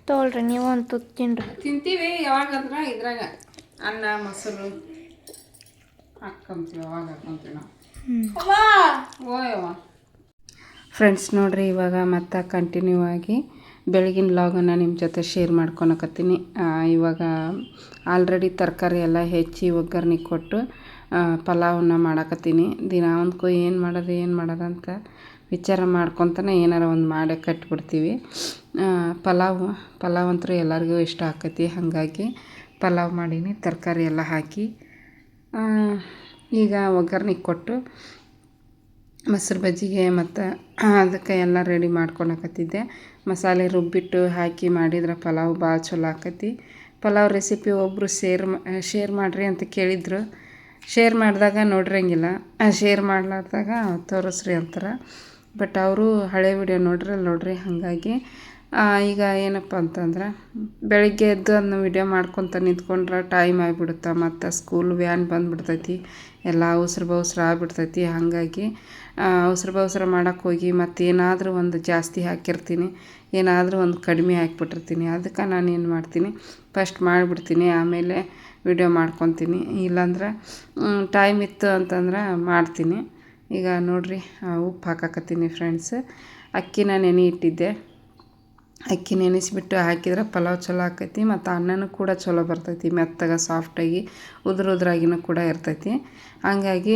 ತೊಗೊಳ್ರಿ, ನೀವು ಅಂತೂ ತಿನ್ರಿ. ತಿಂತೀವಿ ಯಾವಾಗಂದ್ರೆ ಇದ್ರಾಗ ಅನ್ನ ಮೊಸರು ಹಾಕ್ಕೊಂತೀವಿ, ಅವಾಗ ಹಾಕ್ಕೊಂತೀವಿ ನಾವು. ಓಯವ್ವ ಫ್ರೆಂಡ್ಸ್ ನೋಡ್ರಿ, ಇವಾಗ ಮತ್ತೆ ಕಂಟಿನ್ಯೂ ಆಗಿ ಬೆಳಗಿನ ವ್ಲಾಗನ್ನು ನಿಮ್ಮ ಜೊತೆ ಶೇರ್ ಮಾಡ್ಕೊಳಕತ್ತೀನಿ. ಇವಾಗ ಆಲ್ರೆಡಿ ತರಕಾರಿ ಎಲ್ಲ ಹೆಚ್ಚಿ ಒಗ್ಗರಣೆ ಕೊಟ್ಟು ಪಲಾವನ್ನ ಮಾಡಕತ್ತೀನಿ. ದಿನ ಒಂದ್ಕೋ ಏನು ಮಾಡೋದು ಅಂತ ವಿಚಾರ ಮಾಡ್ಕೊತಾನೆ ಏನಾರ ಒಂದು ಮಾಡೇ ಕಟ್ಬಿಡ್ತೀವಿ. ಪಲಾವ್ ಅಂತೂ ಎಲ್ಲರಿಗೂ ಇಷ್ಟ ಆಕತಿ. ಹಾಗಾಗಿ ಪಲಾವ್ ಮಾಡೀನಿ, ತರಕಾರಿ ಎಲ್ಲ ಹಾಕಿ. ಈಗ ಒಗ್ಗರಣೆ ಕೊಟ್ಟು ಮೊಸರು ಬಜ್ಜಿಗೆ ಮತ್ತು ಅದಕ್ಕೆ ಎಲ್ಲ ರೆಡಿ ಮಾಡ್ಕೊಳಕತ್ತಿದ್ದೆ. ಮಸಾಲೆ ರುಬ್ಬಿಟ್ಟು ಹಾಕಿ ಮಾಡಿದ್ರೆ ಪಲಾವ್ ಭಾಳ ಚಲೋ ಆಕತಿ. ಪಲಾವ್ ರೆಸಿಪಿ ಒಬ್ಬರು ಶೇರ್ ಮಾಡಿರಿ ಅಂತ ಕೇಳಿದ್ರು. ಶೇರ್ ಮಾಡಿದಾಗ ನೋಡಿರಂಗಿಲ್ಲ, ಶೇರ್ ಮಾಡ್ಲಾರ್ದಾಗ ತೋರಿಸ್ರಿ ಅಂತಾರೆ. ಬಟ್ ಅವರು ಹಳೆ ವಿಡಿಯೋ ನೋಡ್ರಿ. ಹಾಗಾಗಿ ಈಗ ಏನಪ್ಪ ಅಂತಂದ್ರೆ ಬೆಳಗ್ಗೆ ಎದ್ದು ಅದನ್ನ ವಿಡಿಯೋ ಮಾಡ್ಕೊತ ನಿಂತ್ಕೊಂಡ್ರೆ ಟೈಮ್ ಆಗಿಬಿಡುತ್ತೆ. ಮತ್ತು ಸ್ಕೂಲ್ ವ್ಯಾನ್ ಬಂದುಬಿಡ್ತೈತಿ, ಎಲ್ಲ ಅವಸರ ಆಗ್ಬಿಡ್ತೈತಿ. ಹಾಗಾಗಿ ಅವಸರ ಮಾಡೋಕ್ಕೆ ಹೋಗಿ ಮತ್ತೇನಾದರೂ ಒಂದು ಜಾಸ್ತಿ ಹಾಕಿರ್ತೀನಿ, ಏನಾದರೂ ಒಂದು ಕಡಿಮೆ ಹಾಕಿಬಿಟ್ಟಿರ್ತೀನಿ. ಅದಕ್ಕೆ ನಾನು ಏನು ಮಾಡ್ತೀನಿ, ಫಸ್ಟ್ ಮಾಡಿಬಿಡ್ತೀನಿ, ಆಮೇಲೆ ವಿಡಿಯೋ ಮಾಡ್ಕೊತೀನಿ. ಇಲ್ಲಾಂದ್ರೆ ಟೈಮ್ ಇತ್ತು ಅಂತಂದ್ರೆ ಮಾಡ್ತೀನಿ. ಈಗ ನೋಡಿರಿ, ಉಪ್ಪು ಹಾಕಕತ್ತೀನಿ ಫ್ರೆಂಡ್ಸ್. ಅಕ್ಕಿನ ನೆನೆ ಇಟ್ಟಿದ್ದೆ. ಅಕ್ಕಿ ನೆನೆಸಿಬಿಟ್ಟು ಹಾಕಿದ್ರೆ ಪಲಾವ್ ಚಲೋ ಆಕೈತಿ. ಮತ್ತು ಅನ್ನನೂ ಕೂಡ ಚಲೋ ಬರ್ತೈತಿ, ಮೆತ್ತಗೆ ಸಾಫ್ಟಾಗಿ ಉದುರಾಗಿನೂ ಕೂಡ ಇರ್ತೈತಿ. ಹಂಗಾಗಿ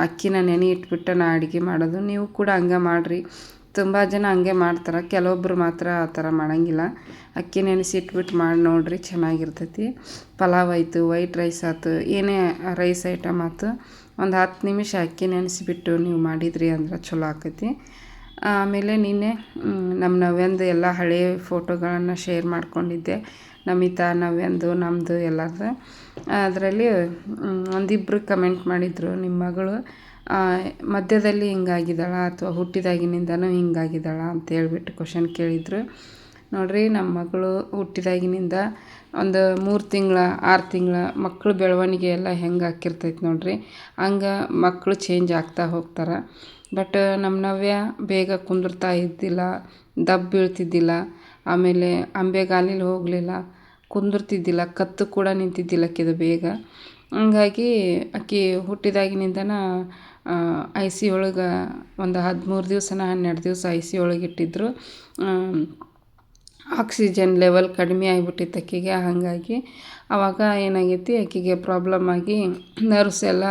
ಅಕ್ಕಿನ ನೆನೆ ಇಟ್ಬಿಟ್ಟು ನಾ ಅಡುಗೆ ಮಾಡೋದು. ನೀವು ಕೂಡ ಹಂಗೆ ಮಾಡಿರಿ. ತುಂಬ ಜನ ಹಂಗೆ ಮಾಡ್ತಾರೆ, ಕೆಲವೊಬ್ಬರು ಮಾತ್ರ ಆ ಥರ ಮಾಡೋಂಗಿಲ್ಲ. ಅಕ್ಕಿ ನೆನೆಸಿ ಇಟ್ಬಿಟ್ಟು ಮಾಡಿ ನೋಡಿರಿ, ಚೆನ್ನಾಗಿರ್ತೈತಿ. ಪಲಾವ್ ಆಯಿತು, ವೈಟ್ ರೈಸ್ ಆಯ್ತು, ಏನೇ ರೈಸ್ ಐಟಮ್ ಆಯ್ತು, ಒಂದು 10 ನಿಮಿಷ ಅಕ್ಕಿ ನೆನೆಸಿಬಿಟ್ಟು ನೀವು ಮಾಡಿದ್ರಿ ಅಂದ್ರೆ ಚಲೋ ಆಕೈತಿ. ಆಮೇಲೆ ನಿನ್ನೆ ನಮ್ಮ ನವ್ಯಂದು ಎಲ್ಲ ಹಳೆಯ ಫೋಟೋಗಳನ್ನು ಶೇರ್ ಮಾಡ್ಕೊಂಡಿದ್ದೆ. ನಮಿತಾ, ನವ್ಯಂದು, ನಮ್ಮದು ಎಲ್ಲರದು. ಅದರಲ್ಲಿ ಒಂದಿಬ್ಬರು ಕಮೆಂಟ್ ಮಾಡಿದರು, ನಿಮ್ಮ ಮಗಳು ಮಧ್ಯದಲ್ಲಿ ಹಿಂಗಾಗಿದ್ದಾಳ ಅಥವಾ ಹುಟ್ಟಿದಾಗಿನಿಂದನೂ ಹಿಂಗಾಗಿದ್ದಾಳ ಅಂತ ಹೇಳ್ಬಿಟ್ಟು ಕ್ವಶನ್ ಕೇಳಿದರು. ನೋಡಿರಿ, ನಮ್ಮ ಮಗಳು ಹುಟ್ಟಿದಾಗಿನಿಂದ ಒಂದು 3 ತಿಂಗಳ 6 ತಿಂಗಳ ಮಕ್ಕಳು ಬೆಳವಣಿಗೆ ಎಲ್ಲ ಹೆಂಗೆ ಹಾಕಿರ್ತೈತೆ ನೋಡಿರಿ, ಹಂಗೆ ಮಕ್ಕಳು ಚೇಂಜ್ ಆಗ್ತಾ ಹೋಗ್ತಾರೆ. ಬಟ್ ನಮ್ಮ ನವ್ಯ ಬೇಗ ಕುಂದಿರ್ತಾ ಇದ್ದಿಲ್ಲ, ದಬ್ಬು ಬೀಳ್ತಿದ್ದಿಲ್ಲ, ಆಮೇಲೆ ಅಂಬೆಗಾಲಿಲಿ ಹೋಗಲಿಲ್ಲ, ಕುಂದಿರ್ತಿದ್ದಿಲ್ಲ, ಕತ್ತು ಕೂಡ ನಿಂತಿದ್ದಿಲ್ಲ ಆಕಿದು ಬೇಗ. ಹಂಗಾಗಿ ಆಕಿ ಹುಟ್ಟಿದಾಗಿನಿಂದನ IC ಒಳಗೆ ಒಂದು 13 ದಿವಸನ 12 ದಿವಸ IC ಒಳಗೆ ಇಟ್ಟಿದ್ರು. ಆಕ್ಸಿಜನ್ ಲೆವೆಲ್ ಕಡಿಮೆ ಆಗಿಬಿಟ್ಟಿತ್ತು ಆಕೆಗೆ. ಹಾಗಾಗಿ ಆವಾಗ ಏನಾಗೈತಿ, ಆಕೆಗೆ ಪ್ರಾಬ್ಲಮ್ ಆಗಿ ನರ್ವ್ಸ್ ಎಲ್ಲ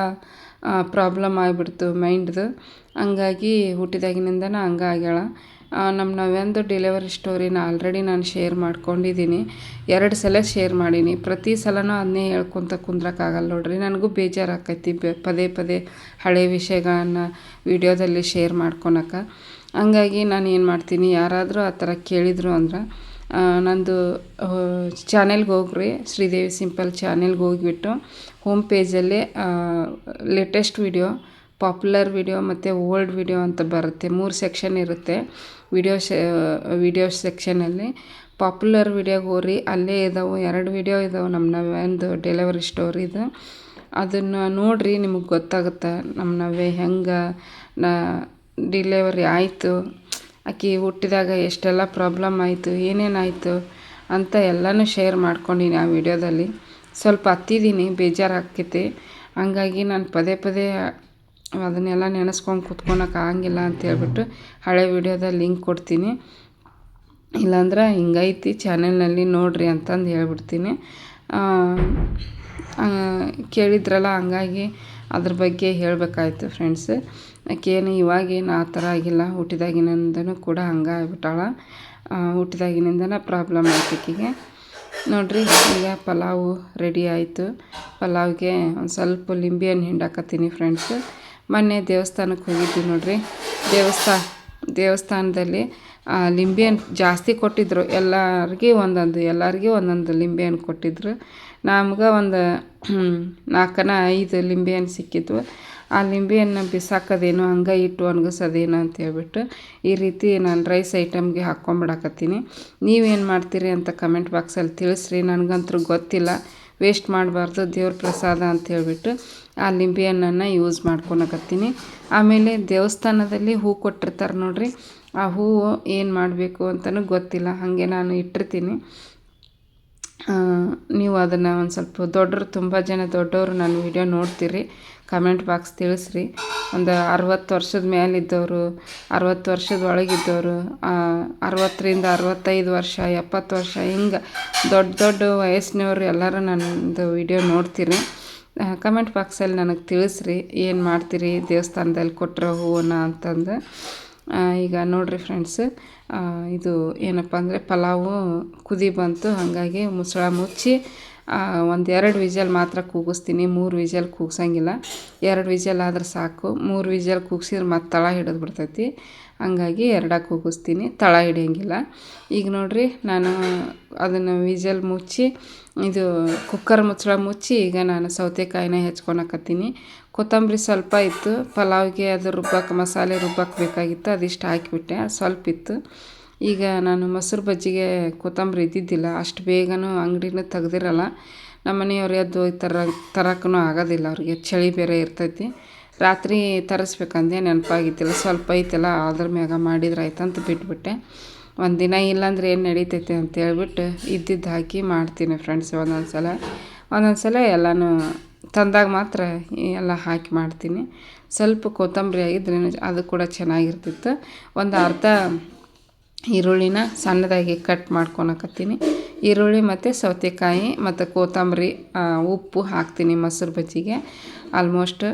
ಪ್ರಾಬ್ಲಮ್ ಆಗಿಬಿಡ್ತು ಮೈಂಡ್ದು. ಹಂಗಾಗಿ ಹುಟ್ಟಿದಾಗಿನಿಂದನೂ ಹಂಗೆ ಆಗ್ಯಾಳ. ನಮ್ಮ ನವ್ಯಂದು ಡೆಲಿವರಿ ಸ್ಟೋರಿನ ಆಲ್ರೆಡಿ ನಾನು ಶೇರ್ ಮಾಡ್ಕೊಂಡಿದ್ದೀನಿ, 2 ಸಲ ಶೇರ್ ಮಾಡೀನಿ. ಪ್ರತಿ ಸಲನೂ ಅದನ್ನೇ ಹೇಳ್ಕೊತ ಕುಂದ್ರಕ್ಕಾಗಲ್ಲ ನೋಡ್ರಿ, ನನಗೂ ಬೇಜಾರಾಕೈತಿ ಪದೇ ಹಳೆ ವಿಷಯಗಳನ್ನು ವಿಡಿಯೋದಲ್ಲಿ ಶೇರ್ ಮಾಡ್ಕೊಳಕ್ಕೆ. ಹಂಗಾಗಿ ನಾನು ಏನು ಮಾಡ್ತೀನಿ, ಯಾರಾದರೂ ಆ ಥರ ಕೇಳಿದರು ಅಂದ್ರೆ ನಂದು ಚಾನೆಲ್ಗೆ ಹೋಗ್ರಿ, ಶ್ರೀದೇವಿ ಸಿಂಪಲ್ ಚಾನೆಲ್ಗೆ ಹೋಗಿಬಿಟ್ಟು ಹೋಮ್ ಪೇಜಲ್ಲಿ ಲೇಟೆಸ್ಟ್ ವಿಡಿಯೋ, ಪಾಪ್ಯುಲರ್ ವಿಡಿಯೋ ಮತ್ತು ಓಲ್ಡ್ ವಿಡಿಯೋ ಅಂತ ಬರುತ್ತೆ. 3 ಸೆಕ್ಷನ್ ಇರುತ್ತೆ ವಿಡಿಯೋ ಸೆಕ್ಷನಲ್ಲಿ. ಪಾಪ್ಯುಲರ್ ವಿಡಿಯೋಗೆ ಹೋಗ್ರಿ, ಅಲ್ಲೇ ಇದಾವೆ 2 ವಿಡಿಯೋ ಇದಾವೆ ನಮ್ಮ ನವ್ಯಂದು ಡೆಲಿವರಿ ಸ್ಟೋರಿದು. ಅದನ್ನು ನೋಡಿರಿ, ನಿಮಗೆ ಗೊತ್ತಾಗುತ್ತೆ ನಮ್ಮ ನವ್ಯ ಹೆಂಗೆ ಡಿಲೆವರಿ ಆಯಿತು, ಆಕೆ ಹುಟ್ಟಿದಾಗ ಎಷ್ಟೆಲ್ಲ ಪ್ರಾಬ್ಲಮ್ ಆಯಿತು, ಏನೇನಾಯಿತು ಅಂತ ಎಲ್ಲನೂ ಶೇರ್ ಮಾಡ್ಕೊಂಡಿನಿ ಆ ವಿಡಿಯೋದಲ್ಲಿ. ಸ್ವಲ್ಪ ಹತ್ತಿದ್ದೀನಿ, ಬೇಜಾರಾಗ್ತೈತಿ. ಹಂಗಾಗಿ ನಾನು ಪದೇ ಪದೇ ಅದನ್ನೆಲ್ಲ ನೆನೆಸ್ಕೊಂಡು ಕೂತ್ಕೊಳಕ್ಕೆ ಆಗಂಗಿಲ್ಲ ಅಂತೇಳ್ಬಿಟ್ಟು ಹಳೆ ವಿಡಿಯೋದಲ್ಲಿ ಲಿಂಕ್ ಕೊಡ್ತೀನಿ. ಇಲ್ಲಾಂದ್ರೆ ಹಿಂಗೈತಿ ಚಾನೆಲ್ನಲ್ಲಿ ನೋಡಿರಿ ಅಂತಂದು ಹೇಳ್ಬಿಡ್ತೀನಿ. ಕೇಳಿದ್ರಲ್ಲ, ಹಂಗಾಗಿ ಅದ್ರ ಬಗ್ಗೆ ಹೇಳಬೇಕಾಯ್ತು ಫ್ರೆಂಡ್ಸ್. ಆಕೇನು ಇವಾಗೇನು ಆ ಥರ ಆಗಿಲ್ಲ, ಹುಟ್ಟಿದಾಗಿನಿಂದನೂ ಕೂಡ ಹಂಗೆ ಆಗ್ಬಿಟ್ಟಾಳ. ಹುಟ್ಟಿದಾಗಿನಿಂದನೇ ಪ್ರಾಬ್ಲಮ್ ಆಯ್ತು ಆಕೆಗೆ. ನೋಡಿರಿ, ಈಗ ಪಲಾವು ರೆಡಿ ಆಯಿತು. ಪಲಾವ್ಗೆ ಒಂದು ಸ್ವಲ್ಪ ಲಿಂಬೆಹಣ್ಣು ಹಿಂಡಾಕತ್ತೀನಿ ಫ್ರೆಂಡ್ಸ್. ಮೊನ್ನೆ ದೇವಸ್ಥಾನಕ್ಕೆ ಹೋಗಿದ್ವಿ ನೋಡಿರಿ. ದೇವಸ್ಥಾನದಲ್ಲಿ ಲಿಂಬೆಹಣ್ಣು ಜಾಸ್ತಿ ಕೊಟ್ಟಿದ್ದರು. ಎಲ್ಲರಿಗೆ ಒಂದೊಂದು ಲಿಂಬೆಹಣ್ಣು ಕೊಟ್ಟಿದ್ದರು. ನಮ್ಗೆ ಒಂದು 4-5 ಲಿಂಬೆಹಣ್ಣು ಸಿಕ್ಕಿದ್ವು. ಆ ಲಿಂಬೆಹಣ್ಣು ಬಿಸಾಕೋದೇನು, ಹಂಗೆ ಇಟ್ಟು ಒಣಗಿಸೋದೇನು ಅಂತೇಳ್ಬಿಟ್ಟು ಈ ರೀತಿ ನಾನು ರೈಸ್ ಐಟಮ್ಗೆ ಹಾಕ್ಕೊಂಬಿಡಾಕತ್ತೀನಿ. ನೀವೇನು ಮಾಡ್ತೀರಿ ಅಂತ ಕಮೆಂಟ್ ಬಾಕ್ಸಲ್ಲಿ ತಿಳಿಸ್ರಿ. ನನಗಂತೂ ಗೊತ್ತಿಲ್ಲ, ವೇಸ್ಟ್ ಮಾಡಬಾರ್ದು, ದೇವ್ರ ಪ್ರಸಾದ ಅಂಥೇಳ್ಬಿಟ್ಟು ಆ ಲಿಂಬೆಹಣ್ಣನ್ನು ಯೂಸ್ ಮಾಡ್ಕೊಳಕತ್ತೀನಿ. ಆಮೇಲೆ ದೇವಸ್ಥಾನದಲ್ಲಿ ಹೂ ಕೊಟ್ಟಿರ್ತಾರೆ ನೋಡಿರಿ, ಆ ಹೂವು ಏನು ಮಾಡಬೇಕು ಅಂತಲೂ ಗೊತ್ತಿಲ್ಲ, ಹಾಗೆ ನಾನು ಇಟ್ಟಿರ್ತೀನಿ. ನೀವು ಅದನ್ನು ಒಂದು ಸ್ವಲ್ಪ ತುಂಬ ಜನ ದೊಡ್ಡವರು ನನ್ನ ವಿಡಿಯೋ ನೋಡ್ತೀರಿ, ಕಮೆಂಟ್ ಬಾಕ್ಸ್ ತಿಳಿಸ್ರಿ. ಒಂದು 60 ವರ್ಷದ ಮೇಲಿದ್ದವರು, 60 ವರ್ಷದ ಒಳಗಿದ್ದವರು, 60ರಿಂದ 65 ವರ್ಷ, 70 ವರ್ಷ, ಹಿಂಗೆ ದೊಡ್ಡ ವಯಸ್ಸಿನವ್ರು ಎಲ್ಲರೂ ನನ್ನದು ವಿಡಿಯೋ ನೋಡ್ತೀರಿ. ಕಮೆಂಟ್ ಬಾಕ್ಸಲ್ಲಿ ನನಗೆ ತಿಳಿಸ್ರಿ, ಏನು ಮಾಡ್ತೀರಿ ದೇವಸ್ಥಾನದಲ್ಲಿ ಕೊಟ್ಟಿರೋ ಹೂವನ್ನ ಅಂತಂದು. ಈಗ ನೋಡಿರಿ ಫ್ರೆಂಡ್ಸ್, ಇದು ಏನಪ್ಪ ಅಂದರೆ ಪಲಾವು ಕುದಿ ಬಂತು. ಹಾಗಾಗಿ ಮುಚ್ಚಳ ಮುಚ್ಚಿ 1-2 ವಿಜಲ್ ಮಾತ್ರ ಕೂಗಿಸ್ತೀನಿ. 3 ವಿಜಲ್ ಕೂಗ್ಸಂಗಿಲ್ಲ, 2 ವಿಜಲ್ ಆದ್ರೆ ಸಾಕು. 3 ವಿಜಲ್ ಕೂಗ್ಸಿದ್ರೆ ಮತ್ತೆ ತಳ ಹಿಡಿದು ಬಿಡ್ತೈತಿ. ಹಂಗಾಗಿ 2 ಕೂಗಿಸ್ತೀನಿ, ತಳ ಹಿಡಿಯೋಂಗಿಲ್ಲ. ಈಗ ನೋಡಿರಿ, ನಾನು ಅದನ್ನು ವಿಜಲ್ ಮುಚ್ಚಿ, ಇದು ಕುಕ್ಕರ್ ಮುಚ್ಚಳ ಮುಚ್ಚಿ, ಈಗ ನಾನು ಸೌತೆಕಾಯಿನ ಹೆಚ್ಕೊಳಕತ್ತೀನಿ. ಕೊತ್ತಂಬರಿ ಸ್ವಲ್ಪ ಇತ್ತು, ಪಲಾವ್ಗೆ ಅದು ಮಸಾಲೆ ರುಬ್ಬಕ್ಕೆ ಬೇಕಾಗಿತ್ತು, ಅದಿಷ್ಟು ಹಾಕಿಬಿಟ್ಟೆ. ಸ್ವಲ್ಪ ಇತ್ತು. ಈಗ ನಾನು ಮೊಸರು ಬಜ್ಜಿಗೆ ಕೊತ್ತಂಬರಿ ಇದ್ದಿದ್ದಿಲ್ಲ, ಅಷ್ಟು ಬೇಗನೂ ಅಂಗಡಿನೂ ತೆಗ್ದಿರಲ್ಲ. ನಮ್ಮ ಮನೆಯವ್ರು ಎದ್ದು ತರಕ್ಕೂ ಆಗೋದಿಲ್ಲ, ಅವ್ರಿಗೆ ಚಳಿ ಬೇರೆ ಇರ್ತೈತಿ. ರಾತ್ರಿ ತರಿಸ್ಬೇಕಂದೆ ನೆನಪಾಗಿದ್ದಿಲ್ಲ, ಸ್ವಲ್ಪ ಐತೆಲ್ಲ ಅದ್ರ ಮ್ಯಾಗ ಮಾಡಿದ್ರೆ ಆಯ್ತಂತ ಬಿಟ್ಬಿಟ್ಟೆ. ಒಂದು ದಿನ ಇಲ್ಲಾಂದ್ರೆ ಏನು ನಡೀತೈತೆ ಅಂತೇಳ್ಬಿಟ್ಟು ಇದ್ದಿದ್ದು ಹಾಕಿ ಮಾಡ್ತೀನಿ ಫ್ರೆಂಡ್ಸ್. ಒಂದೊಂದು ಸಲ ಎಲ್ಲನೂ ತಂದಾಗ ಮಾತ್ರ ಎಲ್ಲ ಹಾಕಿ ಮಾಡ್ತೀನಿ. ಸ್ವಲ್ಪ ಕೊತ್ತಂಬರಿ ಆಗಿದ್ರೆ ಅದು ಕೂಡ ಚೆನ್ನಾಗಿರ್ತಿತ್ತು. ಒಂದು ಅರ್ಧ ಈರುಳ್ಳಿನ ಸಣ್ಣದಾಗಿ ಕಟ್ ಮಾಡ್ಕೊಳಕತ್ತೀನಿ. ಈರುಳ್ಳಿ ಮತ್ತು ಸೌತೆಕಾಯಿ ಮತ್ತು ಕೊತ್ತಂಬರಿ, ಉಪ್ಪು ಹಾಕ್ತೀನಿ ಮೊಸರು ಬಜ್ಜಿಗೆ. ಆಲ್ಮೋಸ್ಟ್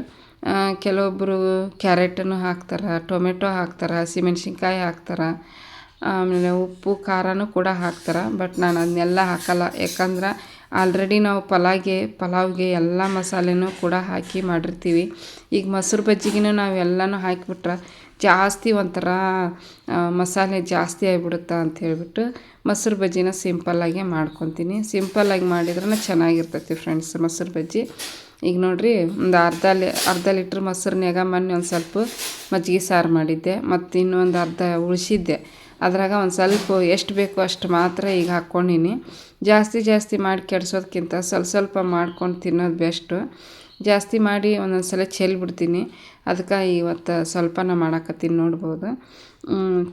ಕೆಲವೊಬ್ಬರು ಕ್ಯಾರೆಟನ್ನು ಹಾಕ್ತಾರೆ, ಟೊಮೆಟೊ ಹಾಕ್ತಾರೆ, ಹಸಿಮೆಣ್ಸಿನ್ಕಾಯಿ ಹಾಕ್ತಾರೆ, ಆಮೇಲೆ ಉಪ್ಪು ಖಾರನೂ ಕೂಡ ಹಾಕ್ತಾರೆ. ಬಟ್ ನಾನು ಅದನ್ನೆಲ್ಲ ಹಾಕಲ್ಲ, ಯಾಕಂದ್ರೆ ಆಲ್ರೆಡಿ ನಾವು ಪಲಾವ್ಗೆ ಎಲ್ಲ ಮಸಾಲೆನೂ ಕೂಡ ಹಾಕಿ ಮಾಡಿರ್ತೀವಿ. ಈಗ ಮೊಸರು ಬಜ್ಜಿಗೂ ನಾವು ಎಲ್ಲನೂ ಹಾಕಿಬಿಟ್ರೆ ಜಾಸ್ತಿ ಒಂಥರ ಮಸಾಲೆ ಜಾಸ್ತಿ ಆಗಿಬಿಡುತ್ತಾ ಅಂಥೇಳ್ಬಿಟ್ಟು ಮೊಸರು ಬಜ್ಜಿನ ಸಿಂಪಲ್ಲಾಗೆ ಮಾಡ್ಕೊತೀನಿ. ಸಿಂಪಲ್ಲಾಗಿ ಮಾಡಿದ್ರೇ ಚೆನ್ನಾಗಿರ್ತೈತಿ ಫ್ರೆಂಡ್ಸ್ ಮೊಸರು ಬಜ್ಜಿ. ಈಗ ನೋಡಿರಿ, ಒಂದು ಅರ್ಧ ಲೀಟ್ರ್ ಮೊಸರಿನಾಗ ಮೊನ್ನೆ ಒಂದು ಸ್ವಲ್ಪ ಮಜ್ಜಿಗೆ ಸಾರು ಮಾಡಿದ್ದೆ, ಮತ್ತು ಇನ್ನೊಂದು ಅರ್ಧ ಉಳಿಸಿದ್ದೆ. ಅದ್ರಾಗ ಒಂದು ಸ್ವಲ್ಪ ಎಷ್ಟು ಬೇಕೋ ಅಷ್ಟು ಮಾತ್ರ ಈಗ ಹಾಕ್ಕೊಂಡಿನಿ. ಜಾಸ್ತಿ ಮಾಡಿ ಕೆಡ್ಸೋದಕ್ಕಿಂತ ಸ್ವಲ್ಪ ಮಾಡ್ಕೊಂಡು ತಿನ್ನೋದು ಬೆಸ್ಟು. ಜಾಸ್ತಿ ಮಾಡಿ ಒಂದೊಂದು ಸಲ ಚೆಲ್ಬಿಡ್ತೀನಿ. ಅದಕ್ಕೆ ಇವತ್ತು ಸ್ವಲ್ಪನ ಮಾಡಾಕತ್ತೀನಿ, ನೋಡ್ಬೋದು.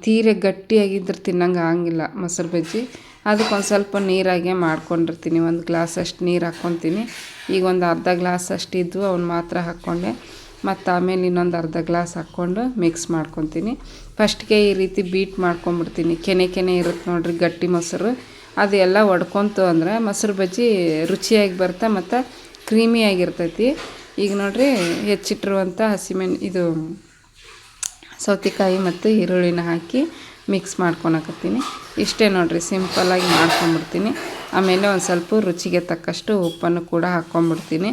ತೀರೆ ಗಟ್ಟಿಯಾಗಿದ್ರೆ ತಿನ್ನಂಗೆ ಆಗಂಗಿಲ್ಲ ಮೊಸರು ಬಜ್ಜಿ. ಅದಕ್ಕೆ ಒಂದು ಸ್ವಲ್ಪ ನೀರಾಗೆ ಮಾಡ್ಕೊಂಡಿರ್ತೀನಿ. 1 ಗ್ಲಾಸ್ ಅಷ್ಟು ನೀರು ಹಾಕ್ಕೊತೀನಿ. ಈಗ ಒಂದು ಅರ್ಧ ಗ್ಲಾಸ್ ಅಷ್ಟು ಇದ್ವು, ಅವನ್ನ ಮಾತ್ರ ಹಾಕ್ಕೊಂಡೆ. ಮತ್ತು ಆಮೇಲೆ ಇನ್ನೊಂದು ಅರ್ಧ ಗ್ಲಾಸ್ ಹಾಕ್ಕೊಂಡು ಮಿಕ್ಸ್ ಮಾಡ್ಕೊತೀನಿ. ಫಸ್ಟ್ಗೆ ಈ ರೀತಿ ಬೀಟ್ ಮಾಡ್ಕೊಂಬಿಡ್ತೀನಿ. ಕೆನೆ ಇರುತ್ತೆ ನೋಡಿರಿ ಗಟ್ಟಿ ಮೊಸರು, ಅದು ಎಲ್ಲ ಒಡ್ಕೊತು ಅಂದರೆ ಮೊಸರು ಬಜ್ಜಿ ರುಚಿಯಾಗಿ ಬರ್ತಾ ಮತ್ತು ಕ್ರೀಮಿಯಾಗಿರ್ತೈತಿ. ಈಗ ನೋಡಿರಿ, ಹೆಚ್ಚಿಟ್ಟಿರುವಂಥ ಇದು ಸೌತೆಕಾಯಿ ಮತ್ತು ಈರುಳ್ಳಿನ ಹಾಕಿ ಮಿಕ್ಸ್ ಮಾಡ್ಕೊಳಕತ್ತೀನಿ. ಇಷ್ಟೇ ನೋಡಿರಿ, ಸಿಂಪಲ್ಲಾಗಿ ಮಾಡ್ಕೊಂಬಿಡ್ತೀನಿ. ಆಮೇಲೆ ಒಂದು ಸ್ವಲ್ಪ ರುಚಿಗೆ ತಕ್ಕಷ್ಟು ಉಪ್ಪನ್ನು ಕೂಡ ಹಾಕ್ಕೊಂಬಿಡ್ತೀನಿ,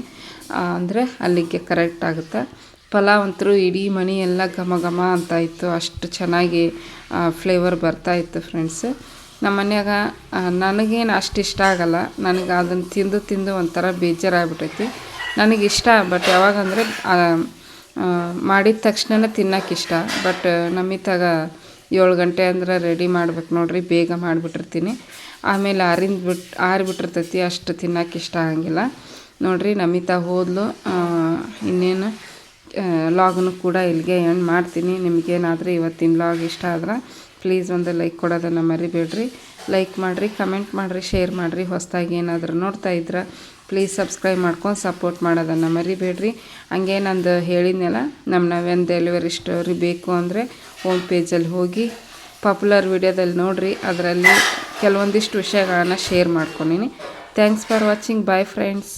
ಅಂದರೆ ಅಲ್ಲಿಗೆ ಕರೆಕ್ಟ್ ಆಗುತ್ತೆ. ಪಲಾವ್ ಅಂತೂ ಇಡೀ ಮನೆ ಎಲ್ಲ ಘಮ ಘಮ ಅಂತ ಇತ್ತು, ಅಷ್ಟು ಚೆನ್ನಾಗಿ ಫ್ಲೇವರ್ ಬರ್ತಾಯಿತ್ತು ಫ್ರೆಂಡ್ಸ್. ನಮ್ಮ ಮನ್ಯಾಗ ನನಗೇನು ಅಷ್ಟು ಇಷ್ಟ ಆಗಲ್ಲ, ನನಗೆ ಅದನ್ನು ತಿಂದು ಒಂಥರ ಬೇಜಾರಾಗ್ಬಿಟ್ಟೈತಿ. ನನಗಿಷ್ಟ, ಬಟ್ ಯಾವಾಗಂದರೆ ಮಾಡಿದ ತಕ್ಷಣ ತಿನ್ನೋಕ್ಕಿಷ್ಟ. ಬಟ್ ನಮ್ಮಿತ್ತಾಗ 7 ಗಂಟೆ ಅಂದ್ರೆ ರೆಡಿ ಮಾಡ್ಬೇಕು ನೋಡ್ರಿ, ಬೇಗ ಮಾಡಿಬಿಟ್ಟಿರ್ತೀನಿ. ಆಮೇಲೆ ಆರಿಬಿಟ್ಟಿರ್ತೈತಿ, ಅಷ್ಟು ತಿನ್ನೋಕೆ ಇಷ್ಟ ಆಗಂಗಿಲ್ಲ ನೋಡ್ರಿ. ನಮಿತಾ ಹೋದ್ಲು. ಇನ್ನೇನು ಲಾಗನ್ನು ಕೂಡ ಇಲ್ಲಿಗೆ ಎಂಡ್ ಮಾಡ್ತೀನಿ. ನಿಮಗೇನಾದರೂ ಇವತ್ತಿನ ಲಾಗ್ ಇಷ್ಟ ಆದ್ರೆ ಪ್ಲೀಸ್ ಒಂದು ಲೈಕ್ ಕೊಡೋದನ್ನು ಮರಿಬೇಡ್ರಿ. ಲೈಕ್ ಮಾಡಿರಿ, ಕಮೆಂಟ್ ಮಾಡಿರಿ, ಶೇರ್ ಮಾಡಿರಿ. ಹೊಸದಾಗಿ ಏನಾದರೂ ನೋಡ್ತಾ ಇದ್ರೆ ಪ್ಲೀಸ್ ಸಬ್ಸ್ಕ್ರೈಬ್ ಮಾಡ್ಕೊಂಡು ಸಪೋರ್ಟ್ ಮಾಡೋದನ್ನು ಮರಿಬೇಡ್ರಿ. ಹಂಗೆ ನಂದು ಹೇಳಿದ್ನಲ್ಲ, ನಮ್ಮ ನವ್ಯನ ಡೆಲಿವರಿ ಸ್ಟೋರಿ ಬೇಕು ಅಂದರೆ ಹೋಮ್ ಪೇಜಲ್ಲಿ ಹೋಗಿ ಪಾಪ್ಯುಲರ್ ವಿಡಿಯೋದಲ್ಲಿ ನೋಡಿರಿ. ಅದರಲ್ಲಿ ಕೆಲವೊಂದಿಷ್ಟು ವಿಷಯಗಳನ್ನು ಶೇರ್ ಮಾಡ್ಕೊಂಡೀನಿ. Thanks for watching. Bye friends.